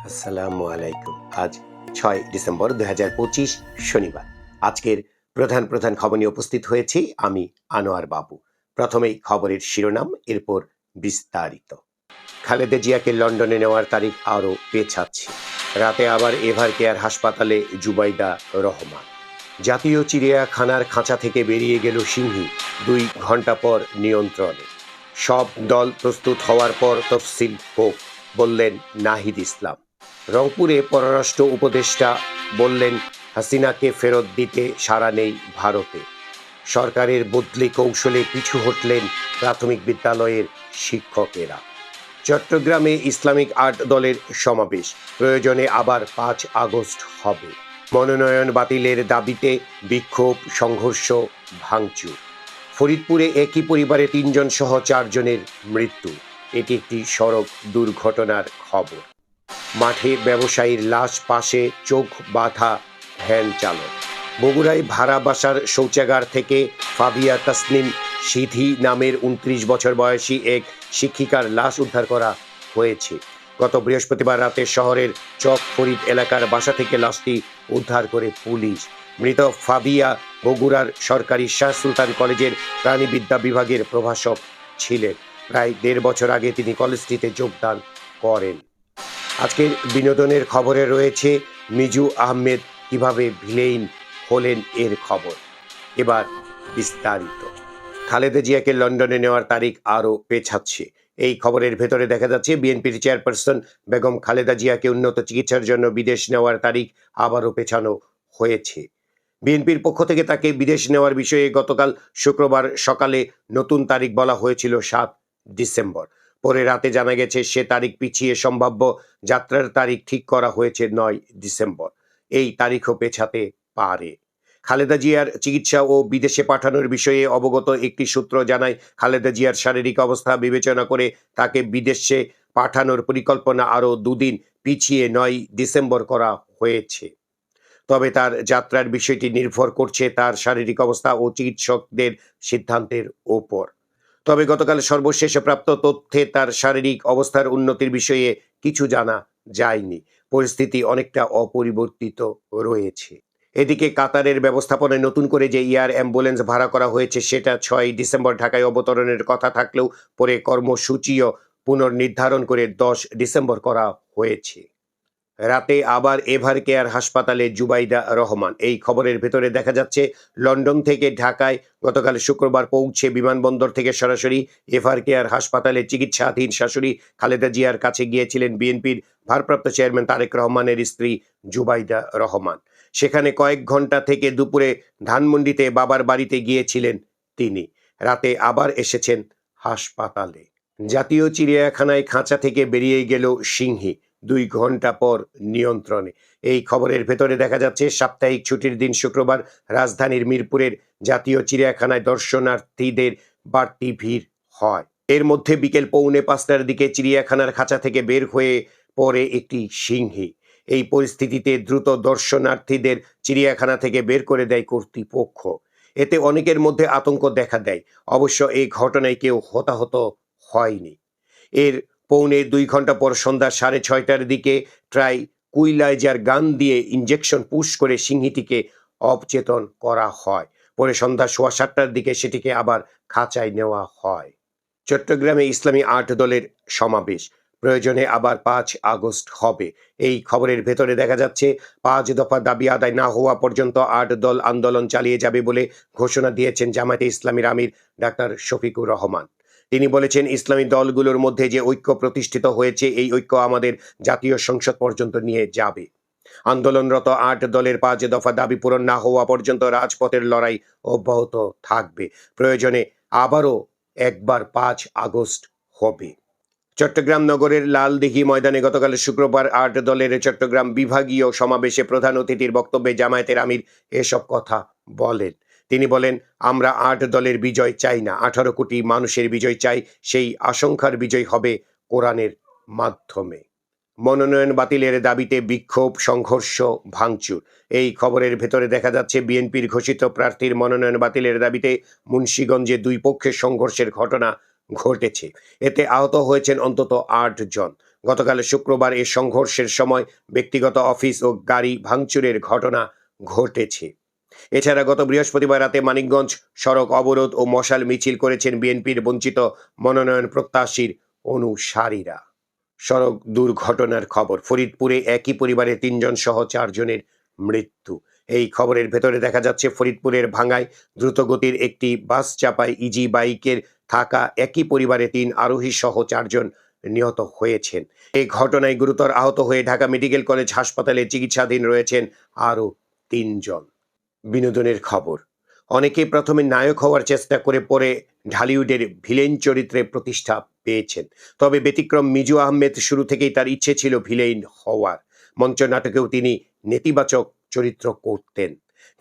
আসসালামু আলাইকুম। আজ ৬ ডিসেম্বর ২০২৫ শনিবার। আজকের প্রধান প্রধান খবর নিয়ে উপস্থিত হয়েছি আমি আনোয়ার বাবু। প্রথমেই খবরের শিরোনাম, এরপর বিস্তারিত। খালেদা জিয়াকে লন্ডনে নেওয়ার তারিখ আরও পেছাচ্ছে। রাতে আবার এভার কেয়ার হাসপাতালে জুবাইদা রহমান। জাতীয় চিড়িয়াখানার খাঁচা থেকে বেরিয়ে গেল সিংহী, ২ ঘন্টা পর নিয়ন্ত্রণে। সব দল প্রস্তুত হওয়ার পর তফসিল হোক, বললেন নাহিদ ইসলাম। রংপুরে পররাষ্ট্র উপদেষ্টা বললেন হাসিনাকে ফেরত দিতে সাড়া নেই ভারতে। সরকারের বদলি কৌশলে পিছু হটলেন প্রাথমিক বিদ্যালয়ের শিক্ষকেরা। চট্টগ্রামে ইসলামিক আর্ট দলের সমাবেশ, প্রয়োজনে আবার ৫ আগস্ট হবে। মনোনয়ন বাতিলের দাবিতে বিক্ষোভ, সংঘর্ষ, ভাঙচুর। ফরিদপুরে একই পরিবারে ৩ জন সহ ৪ জনের মৃত্যু। এটি একটি সড়ক দুর্ঘটনার খবর। মাঠে ব্যবসায়ীর লাশ পাশে চোখ বাঁধা ভ্যান চালক। বগুড়ায় ভাড়া বাসার শৌচাগার থেকে ফাবিয়া তাসনিম সিধি নামের ২৯ বছর বয়সী এক শিক্ষিকার লাশ উদ্ধার করা হয়েছে। গত বৃহস্পতিবার রাতে শহরের চক ফরিদ এলাকার বাসা থেকে লাশটি উদ্ধার করে পুলিশ। মৃত ফাবিয়া বগুড়ার সরকারি শাহ সুলতান কলেজের প্রাণীবিদ্যা বিভাগের প্রভাষক ছিলেন। প্রায় ১.৫ বছর আগে তিনি কলেজটিতে যোগদান করেন। আজকের বিনোদনের খবরে রয়েছে মিজু আহমেদ কিভাবে ভিলেইন হলেন এর খবর। এবার বিস্তারিত। খালেদা জিয়াকে লন্ডনে নেওয়ার তারিখ আরও পেছাচ্ছে। এই খবরের ভেতরে দেখা যাচ্ছে বিএনপির চেয়ারপারসন বেগম খালেদা জিয়াকে উন্নত চিকিৎসার জন্য বিদেশ নেওয়ার তারিখ আবারও পেছানো হয়েছে। বিএনপির পক্ষ থেকে তাকে বিদেশ নেওয়ার বিষয়ে গতকাল শুক্রবার সকালে নতুন তারিখ বলা হয়েছিল ৭ ডিসেম্বর। পরে রাতে জানা গেছে সে তারিখ পিছিয়ে সম্ভাব্য যাত্রার তারিখ ঠিক করা হয়েছে ৯ ডিসেম্বর। এই তারিখও পেছাতে পারে। খালেদা জিয়ার চিকিৎসা ও বিদেশে পাঠানোর বিষয়ে অবগত একটি সূত্র জানায়, খালেদা জিয়ার শারীরিক অবস্থা বিবেচনা করে তাকে বিদেশে পাঠানোর পরিকল্পনা আরও ২ দিন পিছিয়ে ৯ ডিসেম্বর করা হয়েছে। তবে তার যাত্রার বিষয়টি নির্ভর করছে তার শারীরিক অবস্থা ও চিকিৎসকদের সিদ্ধান্তের ওপর। তবে গতকাল সর্বশেষ প্রাপ্ত তথ্যে তার শারীরিক অবস্থার উন্নতির বিষয়ে কিছু জানা যায়নি। পরিস্থিতি অনেকটা অপরিবর্তিত রয়েছে। এদিকে কাতারের ব্যবস্থাপনায় নতুন করে যে এয়ার অ্যাম্বুলেন্স ভাড়া করা হয়েছে সেটা ৬ ডিসেম্বর ঢাকায় অবতরণের কথা থাকলেও পরে কর্মসূচিও পুনর্নির্ধারণ করে ১০ ডিসেম্বর করা হয়েছে। রাতে আবার এভার কেয়ার হাসপাতালে জুবাইদা রহমান। এই খবরের ভেতরে দেখা যাচ্ছে লন্ডন থেকে ঢাকায় গতকাল শুক্রবার পৌঁছে বিমানবন্দর থেকে সরাসরি এভার কেয়ার হাসপাতালে চিকিৎসাধীন শাশুড়ি খালেদা জিয়ার কাছে গিয়েছিলেন বিএনপির ভারপ্রাপ্ত চেয়ারম্যান তারেক রহমানের স্ত্রী জুবাইদা রহমান। সেখানে কয়েক ঘন্টা থেকে দুপুরে ধানমন্ডিতে বাবার বাড়িতে গিয়েছিলেন তিনি। রাতে আবার এসেছেন হাসপাতালে। জাতীয় চিড়িয়াখানায় খাঁচা থেকে বেরিয়ে গেল সিংহী, ২ ঘন্টা পর নিয়ন্ত্রণে। এই খবরের ভেতরে দেখা যাচ্ছে সাপ্তাহিক ছুটির দিন শুক্রবার রাজধানীর মিরপুরের জাতীয় চিড়িয়াখানায় দর্শনার্থীদের বাড়তি ভিড় হয়। এর মধ্যে বিকেল ৪:৩০টার দিকে চিড়িয়াখানার খাঁচা থেকে বের হয়ে পড়ে একটি সিংহী। এই পরিস্থিতিতে দ্রুত দর্শনার্থীদের চিড়িয়াখানা থেকে বের করে দেয় কর্তৃপক্ষ। এতে অনেকের মধ্যে আতঙ্ক দেখা দেয়। অবশ্য এই ঘটনায় কেউ হতাহত হয়নি। এর ২.৫ ঘন্টা পর সন্ধ্যা ৬:৩০টার দিকে ট্রাইকুইলাইজার গান দিয়ে ইঞ্জেকশন পুশ করে সিংহীটিকে অচেতন করা হয়। পরে সন্ধ্যা ৭:১৫টার দিকে সেটিকে আবার খাঁচায় নেওয়া হয়। চট্টগ্রামে ইসলামী আর্ট দলের সমাবেশ, প্রয়োজনে আবার ৫ আগস্ট হবে। এই খবরের ভেতরে দেখা যাচ্ছে ৫ দফা দাবি আদায় না হওয়া পর্যন্ত আর্ট দল আন্দোলন চালিয়ে যাবে বলে ঘোষণা দিয়েছেন জামায়াতে ইসলামীর আমির ডাক্তার শফিকুর রহমান। তিনি বলেছেন, ইসলামী দলগুলোর মধ্যে যে ঐক্য প্রতিষ্ঠিত হয়েছে এই ঐক্য আমাদের জাতীয় সংসদ পর্যন্ত নিয়ে যাবে। আন্দোলনরত আর্ট দলের ৫ দফা দাবি পূরণ না হওয়া পর্যন্ত রাজপথের লড়াই অব্যাহত থাকবে। প্রয়োজনে আবারও একবার ৫ আগস্ট হবে। চট্টগ্রাম নগরের লালদিঘি ময়দানে গতকাল শুক্রবার আর্ট দলের চট্টগ্রাম বিভাগীয় সমাবেশে প্রধান অতিথির বক্তব্যে জামায়াতের আমির এসব কথা বলেন। তিনি বলেন, আমরা আর্ট দলের বিজয় চাই না, ১৮ কোটি মানুষের বিজয় চাই। সেই আশঙ্কার বিজয় হবে কোরআনের মাধ্যমে। মনোনয়ন বাতিলের দাবিতে বিক্ষোভ, সংঘর্ষ, ভাঙচুর। এই খবরের ভেতরে দেখা যাচ্ছে বিএনপির ঘোষিত প্রার্থীর মনোনয়ন বাতিলের দাবিতে মুন্সিগঞ্জে ২ পক্ষের সংঘর্ষের ঘটনা ঘটেছে। এতে আহত হয়েছেন অন্তত ৮ জন। গতকাল শুক্রবার এ সংঘর্ষের সময় ব্যক্তিগত অফিস ও গাড়ি ভাঙচুরের ঘটনা ঘটেছে। এছাড়া গত বৃহস্পতিবার রাতে মানিকগঞ্জ সড়ক অবরোধ ও মশাল মিছিল করেছেন বিএনপির বঞ্চিত মনোনয়ন প্রত্যাশীর অনুসারীরা। সড়ক দুর্ঘটনার খবর, ফরিদপুরে একই পরিবারে ৩ জন সহ 4 জনের মৃত্যু। এই খবরের ভেতরে দেখা যাচ্ছে ফরিদপুরের ভাঙ্গায় দ্রুতগতির একটি বাস চাপায় ইজি বাইকের থাকা একই পরিবারে 3 আরোহী সহ 4 জন নিহত হয়েছেন। এই ঘটনায় গুরুতর আহত হয়ে ঢাকা মেডিকেল কলেজ হাসপাতালে চিকিৎসাধীন রয়েছেন আরও 3 জন। বিনোদনের খবর, অনেকে প্রথমে নায়ক হওয়ার চেষ্টা করে পরে ঢালিউডের ভিলেন চরিত্রে প্রতিষ্ঠা পেয়েছেন। তবে ব্যতিক্রম মিজু আহমেদ শুরু থেকেই তার ইচ্ছে ছিল ভিলেন হওয়ার। মঞ্চ নাটকেও তিনি নেতিবাচক চরিত্র করতেন।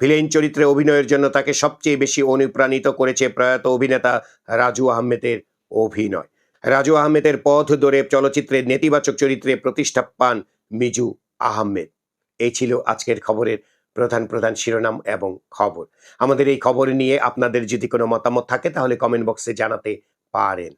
ভিলেন চরিত্রে অভিনয়ের জন্য তাকে সবচেয়ে বেশি অনুপ্রাণিত করেছে প্রয়াত অভিনেতা রাজু আহমেদের অভিনয়। রাজু আহমেদের পথ ধরে চলচ্চিত্রের নেতিবাচক চরিত্রে প্রতিষ্ঠা পান মিজু আহমেদ। এই ছিল আজকের খবরের প্রধান শিরোনাম এবং খবর। আমাদের এই খবর নিয়ে আপনাদের যদি কোনো মতামত থাকে তাহলে কমেন্ট বক্সে জানাতে পারেন।